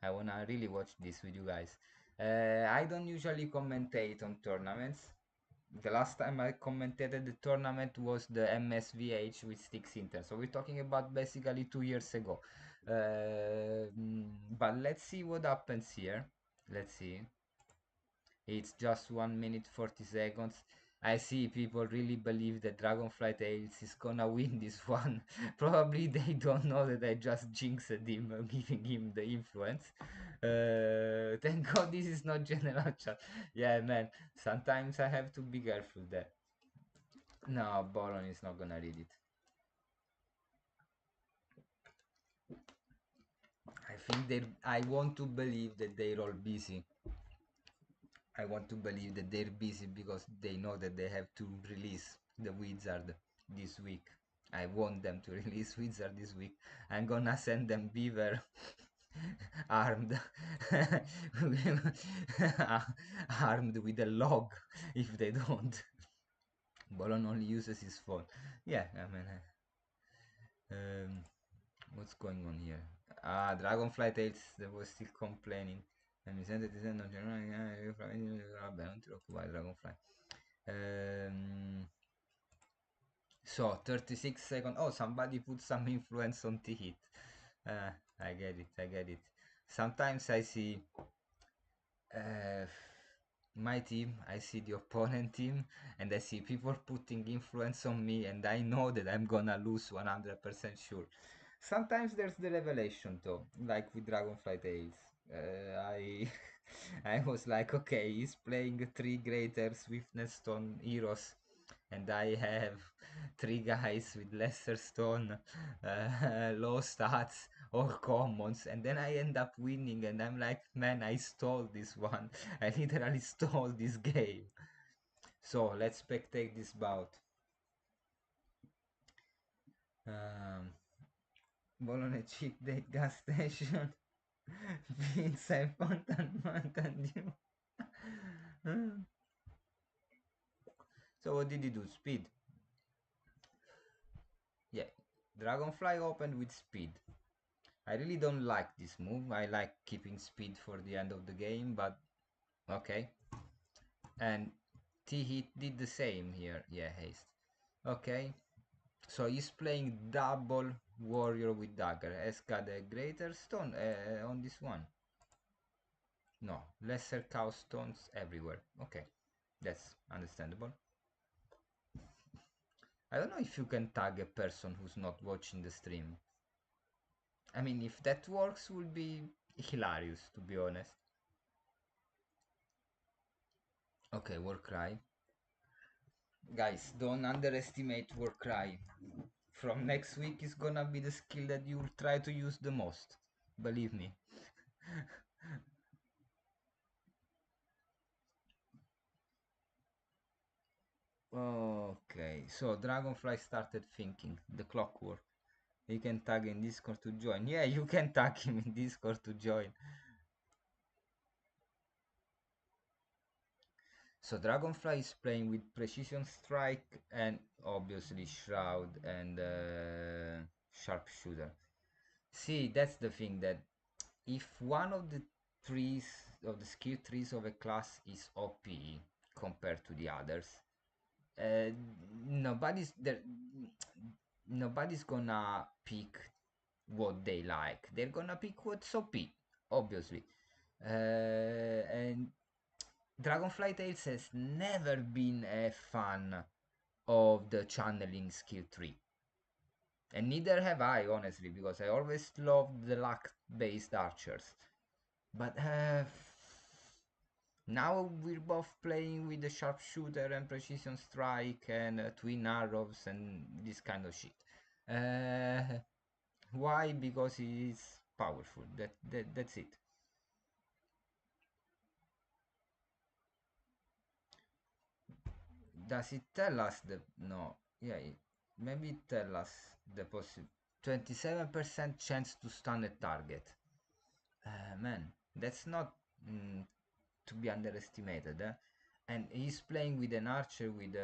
Speaker 3: I wanna really watch this with you guys. I don't usually commentate on tournaments. The last time I commentated the tournament was the MSVH with Sticks Inter. So we're talking about basically 2 years ago. But let's see what happens here. Let's see. It's just 1 minute 40 seconds. I see people really believe that Dragonfly Tales is gonna win this one. Probably they don't know that I just jinxed him, giving him the influence. Thank God this is not general chat. Yeah, man. Sometimes I have to be careful there. No, Bolon is not gonna read it. I think I want to believe that they're all busy. I want to believe that they're busy because they know that they have to release the Wizard this week. I want them to release Wizard this week. I'm gonna send them Beaver armed armed with a log if they don't. Bolon only uses his phone. Yeah, I mean, what's going on here? Ah, Dragonfly Tales, they were still complaining. Mi sente dicendo vabbè, non ti preoccupare, Dragonfly. So 36 seconds. Oh, somebody put some influence on T-Hit. I get it, I get it. Sometimes I see uh, my team, I see the opponent team, and I see people putting influence on me, and I know that I'm gonna lose 100% sure. Sometimes there's the revelation though, like with Dragonfly Tales. I I was like, okay, he's playing three greater swiftness stone heroes, and I have three guys with lesser stone, low stats or commons, and then I end up winning, and I'm like, man, I stole this one. I literally stole this game. So let's spectate this bout. Bologna cheap date gas station. Vince Fontan Mountain Dew. So what did he do? Speed. Yeah. Dragonfly opened with speed. I really don't like this move. I like keeping speed for the end of the game, but okay. And T-Hit did the same here. Yeah, haste. Okay. So he's playing double warrior with dagger. Has got a greater stone on this one. No, lesser cow stones everywhere. Okay, that's understandable. I don't know if you can tag a person who's not watching the stream. I mean, if that works, would be hilarious, to be honest. Okay, Warcry. Guys, don't underestimate Warcry. From next week is gonna be the skill that you'll try to use the most. Believe me. Okay, so Dragonfly started thinking. The clockwork. He can tag in Discord to join. Yeah, you can tag him in Discord to join. So Dragonfly is playing with Precision Strike and obviously Shroud and Sharpshooter. See, that's the thing, that if one of the trees of the skill trees of a class is OP compared to the others, uh, nobody's there. Nobody's gonna pick what they like. They're gonna pick what's OP, obviously. And Dragonfly Tales has never been a fan of the channeling skill tree. And neither have I, honestly, because I always loved the luck-based archers. But now we're both playing with the sharpshooter and precision strike and twin arrows and this kind of shit. Uh, why? Because he's powerful. That's it. Does it tell us the no? Yeah, maybe it tell us the possible 27% chance to stun a target. Man, that's not to be underestimated. And he's playing with an archer with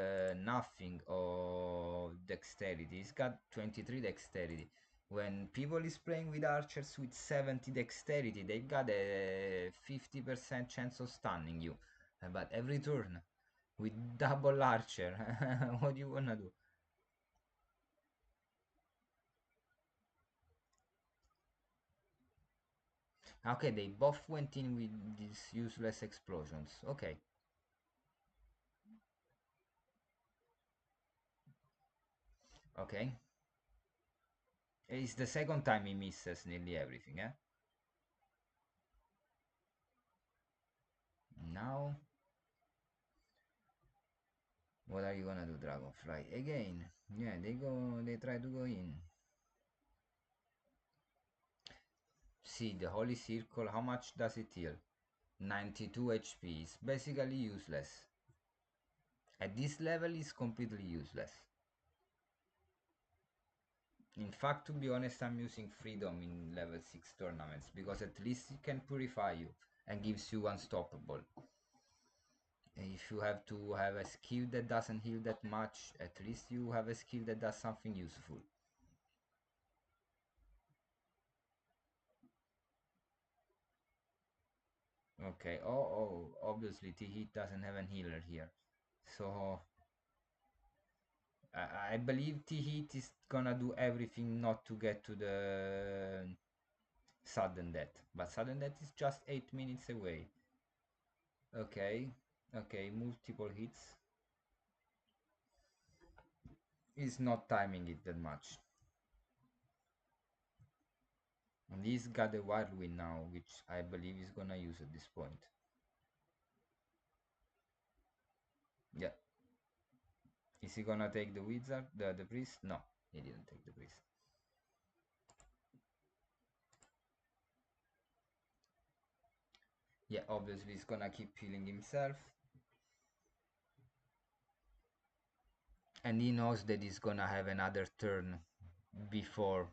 Speaker 3: nothing of dexterity. He's got 23 dexterity. When people is playing with archers with 70 dexterity, they've got a 50% chance of stunning you. But every turn, with double archer, what do you wanna do? Okay, they both went in with these useless explosions. Okay. Okay. It's the second time he misses nearly everything, eh? Now, what are you gonna do, Dragonfly? Again, yeah, they try to go in. See, the Holy Circle, how much does it heal? 92 HP, is basically useless. At this level, it's completely useless. In fact, to be honest, I'm using Freedom in level 6 tournaments, because at least it can purify you and gives you unstoppable. If you have to have a skill that doesn't heal that much, at least you have a skill that does something useful. Okay, oh, obviously T-Hit doesn't have an healer here. So, I believe T-Hit is gonna do everything not to get to the sudden death. But sudden death is just 8 minutes away. Okay, okay, multiple hits. He's not timing it that much. And he's got a whirlwind now, which I believe he's gonna use at this point. Yeah. Is he gonna take the wizard, the priest? No, he didn't take the priest. Yeah, obviously he's gonna keep healing himself. And he knows that he's gonna have another turn before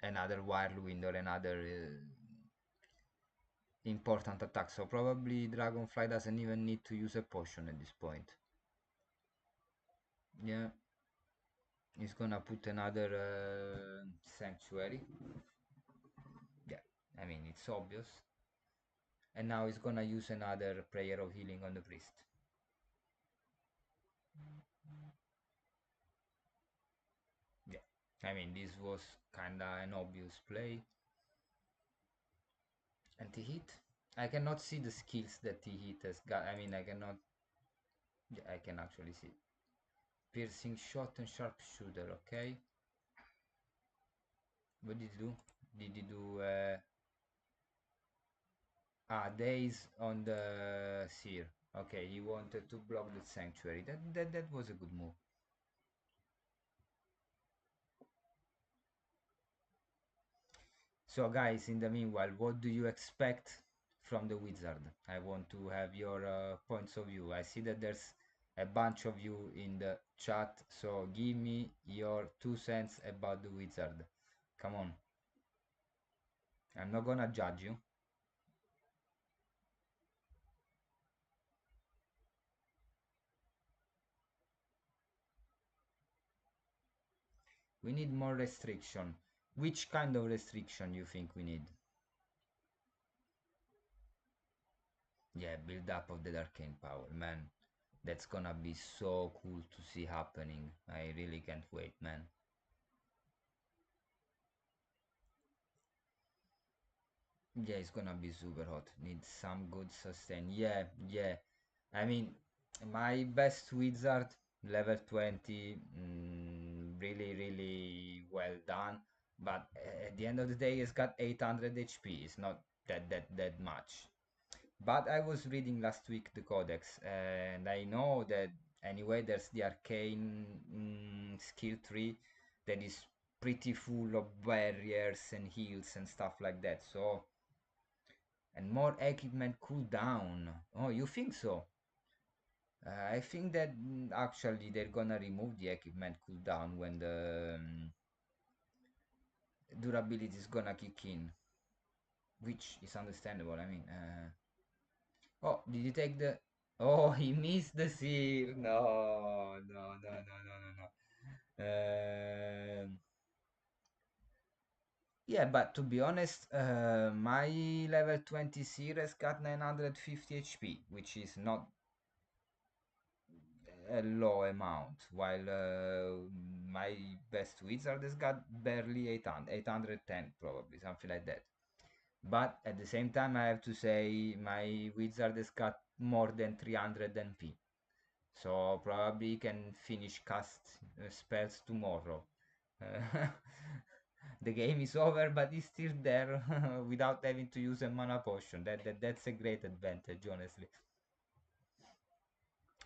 Speaker 3: another whirlwind or another important attack. So probably Dragonfly doesn't even need to use a potion at this point. Yeah. He's gonna put another sanctuary. Yeah, I mean, it's obvious. And now he's gonna use another prayer of healing on the priest. Yeah, I mean, this was kinda an obvious play. And T-Hit? I cannot see the skills that T-Hit has got. I mean, I cannot... Yeah, I can actually see. Piercing shot and sharpshooter, okay. What did he do? Did he do... days on the seer. Okay, he wanted to block the sanctuary. That was a good move. So guys, in the meanwhile, what do you expect from the wizard? I want to have your points of view. I see that there's a bunch of you in the chat, so give me your 2 cents about the wizard. Come on. I'm not gonna judge you. We need more restriction. Which kind of restriction you think we need? Yeah, build up of the arcane power, man. That's gonna be so cool to see happening. I really can't wait, man. Yeah, it's gonna be super hot. Need some good sustain. Yeah, yeah. I mean, my best wizard, level 20, really, really well done. But at the end of the day, it's got 800 HP. It's not that much. But I was reading last week the codex, and I know that anyway, there's the arcane skill tree that is pretty full of barriers and heals and stuff like that. So, and more equipment cooldown. Oh, you think so? I think that actually they're gonna remove the equipment cooldown when the durability is gonna kick in, which is understandable. I mean, oh, did you take the? Oh, he missed the seal. No, no, no, no, no, no, no. Yeah, but to be honest, my level 20 series got 950 HP, which is not a low amount, while my best wizard has got barely 800, 810 probably, something like that. But at the same time, I have to say my wizard has got more than 300 NP. So probably can finish cast spells tomorrow. Uh, the game is over, but he's still there without having to use a mana potion. That's a great advantage, honestly.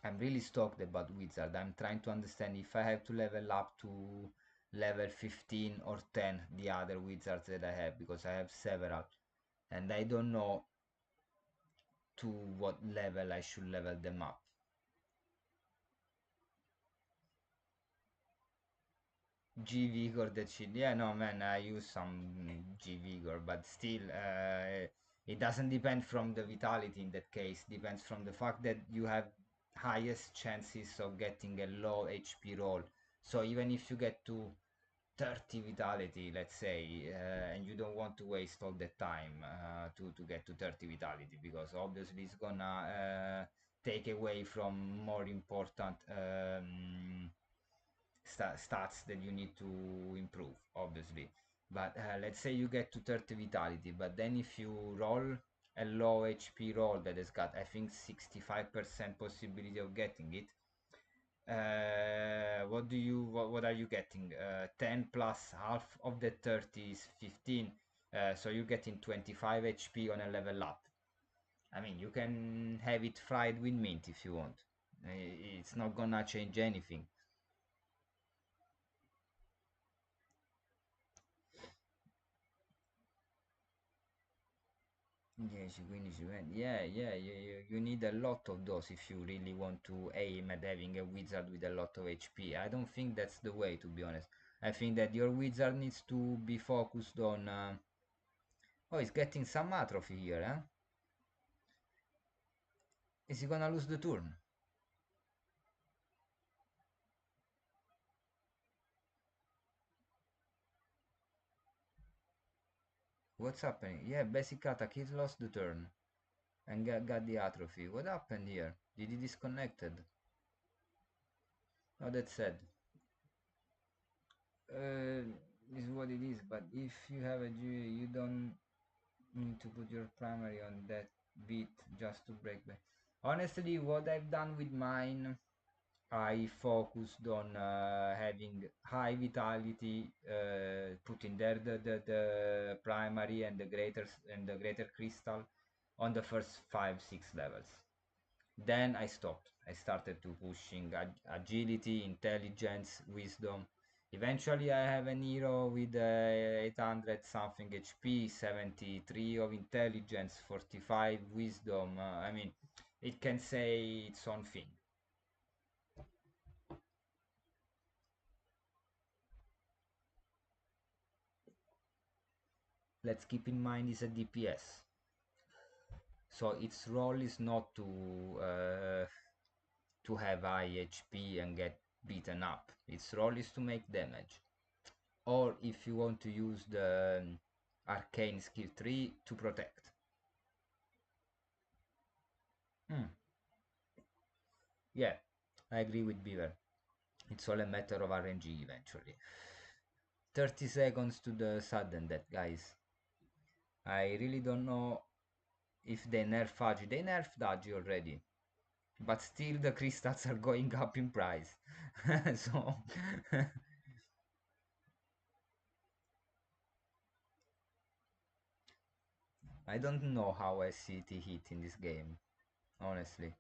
Speaker 3: I'm really stoked about Wizard. I'm trying to understand if I have to level up to level 15 or 10 the other wizards that I have, because I have several and I don't know to what level I should level them up. G Vigor, that shit. Yeah, no, man, I use some G Vigor, but still, it doesn't depend from the vitality in that case. Depends from the fact that you have highest chances of getting a low HP roll. So even if you get to 30 vitality, let's say, and you don't want to waste all the time to get to 30 vitality, because obviously it's gonna take away from more important stats that you need to improve, obviously. But let's say you get to 30 vitality, but then if you roll a low HP roll that has got, I think, 65% possibility of getting it, what are you getting? 10 plus half of the 30 is 15, so you're getting 25 HP on a level up. I mean, you can have it fried with mint if you want. It's not gonna change anything. 10, 15, 20. Yeah, you need a lot of those if you really want to aim at having a wizard with a lot of HP. I don't think that's the way, to be honest. I think that your wizard needs to be focused on... Oh, he's getting some atrophy here, huh? Is he gonna lose the turn? What's happening? Yeah, basic attack, he lost the turn. And got the atrophy. What happened here? Did he disconnected? Oh, that's sad. Is what it is, but if you have a G, you don't need to put your primary on that beat just to break back. Honestly, what I've done with mine, I focused on having high vitality, putting there the primary and the greater crystal on the first 5 6 levels. Then I stopped. I started to pushing agility, intelligence, wisdom. Eventually, I have an hero with 800 something HP, 73 of intelligence, 45 wisdom. I mean, it can say its own thing. Let's keep in mind it's a DPS. So its role is not to have high HP and get beaten up. Its role is to make damage. Or if you want to use the arcane skill 3 to protect. Hmm. Yeah, I agree with Beaver. It's all a matter of RNG eventually. 30 seconds to the sudden death, guys. I really don't know if they nerf Agi. They nerfed Agi already. But still the crystals are going up in price. So I don't know how I see it hit in this game. Honestly.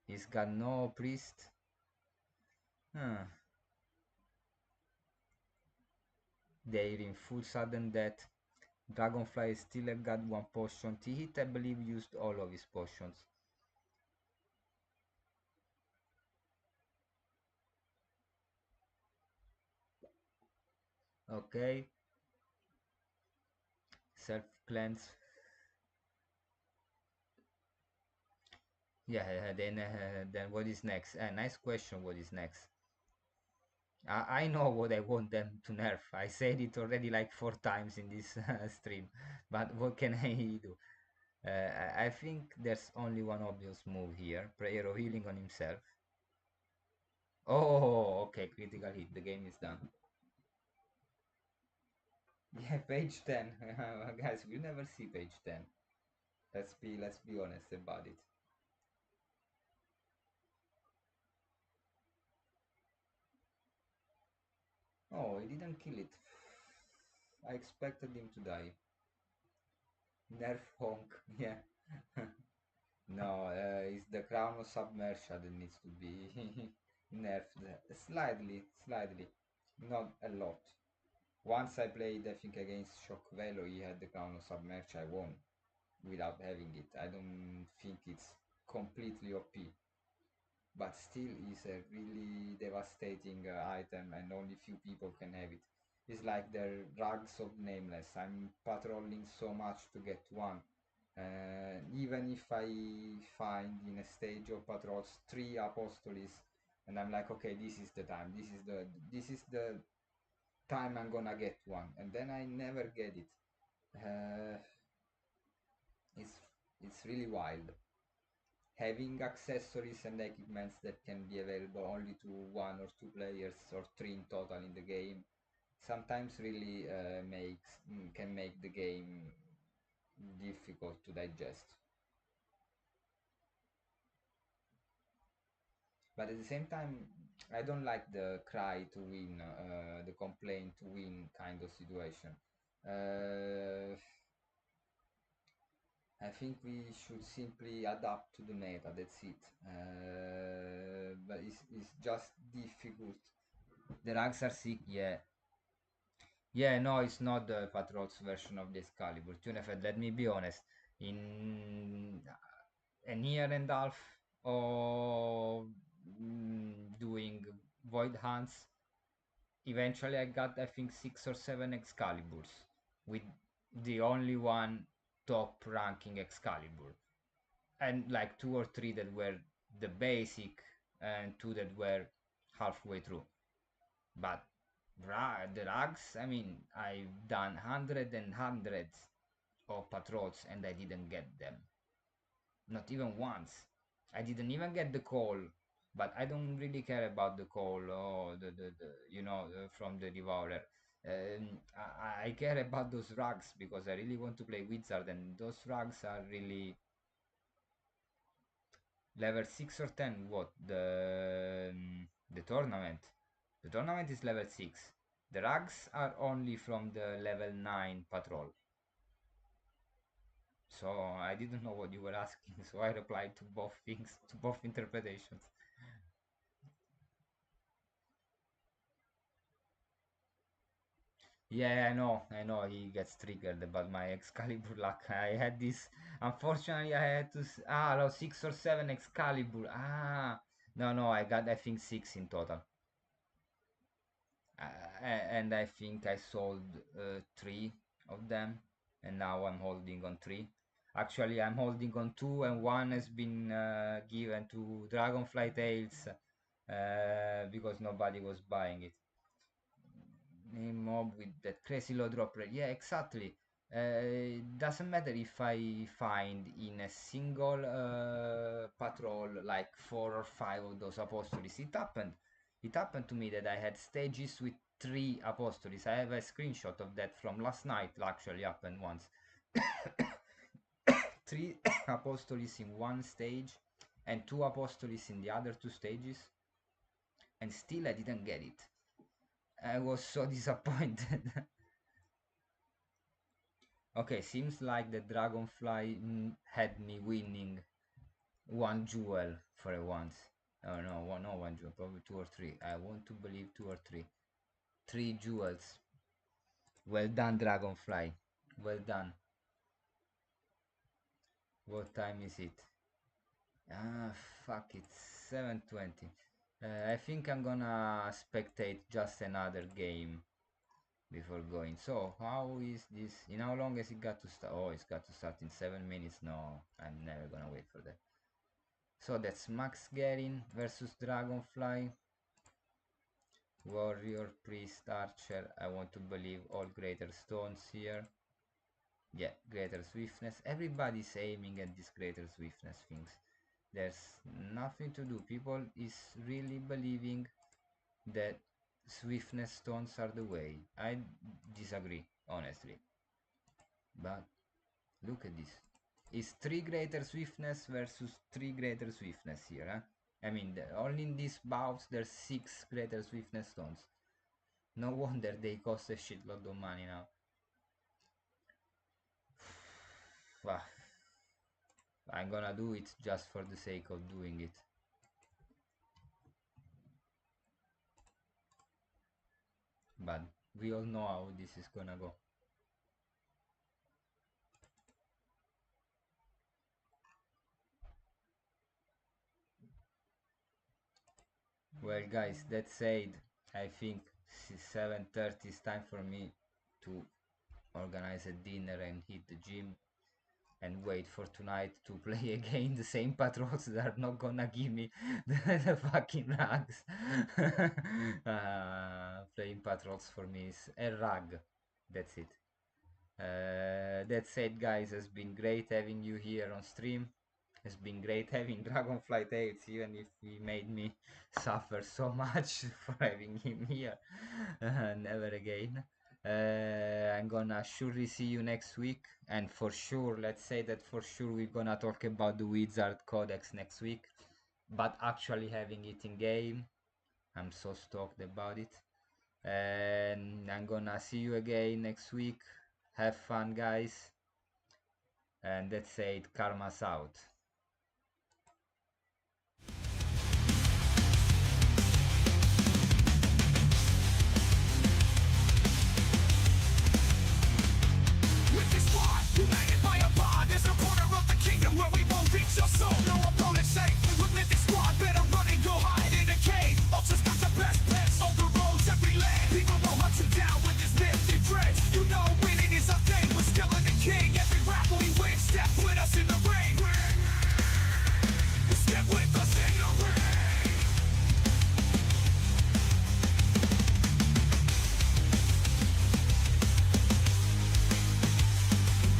Speaker 3: He's got no priest. Huh. They're in full sudden death. Dragonfly still got one potion. T-Hit, I believe, used all of his potions. Okay. Self-cleanse. Yeah, then what is next? Nice question, what is next? I know what I want them to nerf. I said it already like 4 times in this stream. But what can I do? I think there's only one obvious move here. Prayer of healing on himself. Oh, okay, critical hit. The game is done. Yeah, page 10. Guys, we never see page 10. Let's be honest about it. No, he didn't kill it. I expected him to die. Nerf honk, yeah. No, it's the crown of submersia that needs to be nerfed slightly, not a lot. Once I played, I think, against Shock Velo, he had the crown of submersia, I won without having it. I don't think it's completely OP, but still is a really devastating item and only few people can have it. It's like the rugs of Nameless. I'm patrolling so much to get one. Even if I find in a stage of patrols 3 apostoles and I'm like, okay, this is the time, this is the time I'm gonna get one, and then I never get it. Uh, it's it's really wild. Having accessories and equipments that can be available only to 1 or 2 players or 3 in total in the game sometimes really can make the game difficult to digest. But at the same time, I don't like the cry to win, the complaint to win kind of situation. Uh, I think we should simply adapt to the meta. That's it. But it's just difficult. The ranks are sick. Yeah, yeah. No, it's not the Patrol's version of the Excalibur. Tunefed, let me be honest. In an year and a half of doing void hunts, eventually I got, I think, 6 or 7 Excaliburs with the only one top ranking Excalibur, and like 2 or 3 that were the basic and 2 that were halfway through. But the rugs, I mean, I've done hundreds and hundreds of patrols and I didn't get them, not even once. I didn't even get the call, but I don't really care about the call or from the devourer. I care about those rugs because I really want to play wizard, and those rugs are really level 6 or 10. What the tournament? The tournament is level 6. The rugs are only from the level 9 patrol. So I didn't know what you were asking, so I replied to both things, to both interpretations. Yeah, I know he gets triggered about my Excalibur luck. I had this, unfortunately, I had to, no, 6 or 7 Excalibur. No, I got, I think, 6 in total. And I think I sold 3 of them, and now I'm holding on 3. Actually, I'm holding on 2, and one has been given to Dragonfly Tales because nobody was buying it. Name mob with that crazy low drop rate. Yeah, exactly. It doesn't matter if I find in a single patrol like 4 or 5 of those apostoles. It happened to me that I had stages with 3 apostoles. I have a screenshot of that from last night. Actually, happened once. 3 apostoles in one stage and 2 apostoles in the other 2 stages, and still I didn't get it. I was so disappointed. Okay, seems like the dragonfly had me winning 1 jewel for once. Oh no, not 1 jewel, probably 2 or 3. I want to believe 2 or 3. 3 jewels. Well done, dragonfly. Well done. What time is it? Fuck it, 7:20. I think I'm gonna spectate just another game before going. So, how is this? In how long has it got to start? Oh, it's got to start in 7 minutes. No, I'm never gonna wait for that. So that's Max Garin versus Dragonfly. Warrior, Priest, Archer. I want to believe all greater stones here. Yeah, greater swiftness. Everybody's aiming at this greater swiftness things. There's nothing to do. People is really believing that swiftness stones are the way. I disagree, honestly. But look at this. It's 3 greater swiftness versus 3 greater swiftness here, huh? I mean, only in these buffs there's 6 greater swiftness stones. No wonder they cost a shitload of money now. Well, I'm gonna do it just for the sake of doing it. But we all know how this is gonna go. Well guys, that said, I think 7:30 is time for me to organize a dinner and hit the gym and wait for tonight to play again the same patrols that are not gonna give me the fucking rugs. Playing patrols for me is a rug. That's it. That said, guys, it's been great having you here on stream. It's been great having Dragonfly Tales, even if he made me suffer so much for having him here. Never again. I'm gonna surely see you next week, and for sure, let's say that for sure we're gonna talk about the Wizard Codex next week, but actually having it in game. I'm so stoked about it. And I'm gonna see you again next week. Have fun, guys. And that's it. Karma's out.
Speaker 2: With this squad, united by a bond, there's a corner of the kingdom where we won't reach your soul. No opponent safe. With this squad, better run and go hide in a cave. Ultra's got the best pets on the roads every land. People will hunt you down with this nifty friend. You know winning is our thing. We're still in the king. Every rap we win, step with us in the ring. Step with us in the ring.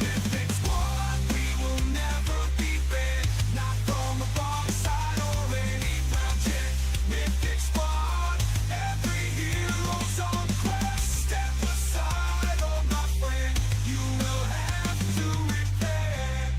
Speaker 2: Mythic squad, we will never be banned. Not from a bomb side or any project. Mythic squad, every hero's on quest. Step aside, oh my friend, you will have to repent.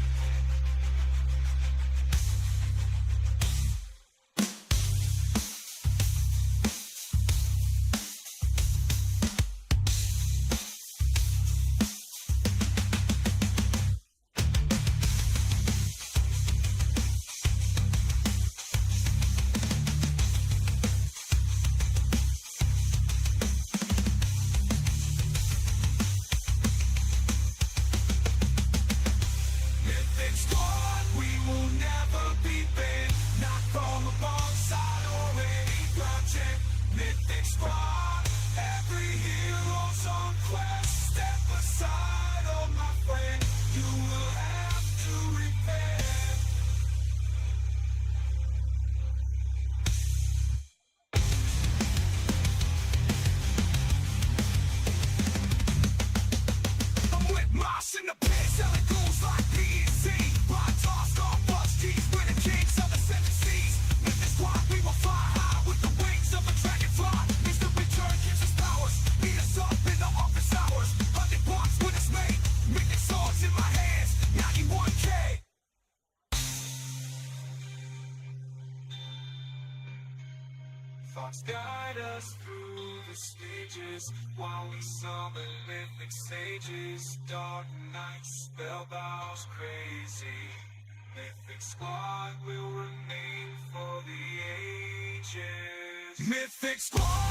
Speaker 2: Mythic squad, we will never be banned. Not from a bomb side or any project. Mythic squad, every hero's on quest. Step aside, oh my friend, you will have to repent. I'm with Moss in the pit, selling goons like PNC. Blind toss, gone bust, G's, we're the kings of the seven seas. With this squad, we will fly high with the wings of a dragonfly. Instant return gives us powers, beat us up in the office hours. 100 bucks when it's made, making swords in my hands, 91K. Thoughts guide us through the stages while we summon mythic sages. Dark nights, spellbows crazy. Mythic squad will remain for the ages. Mythic squad!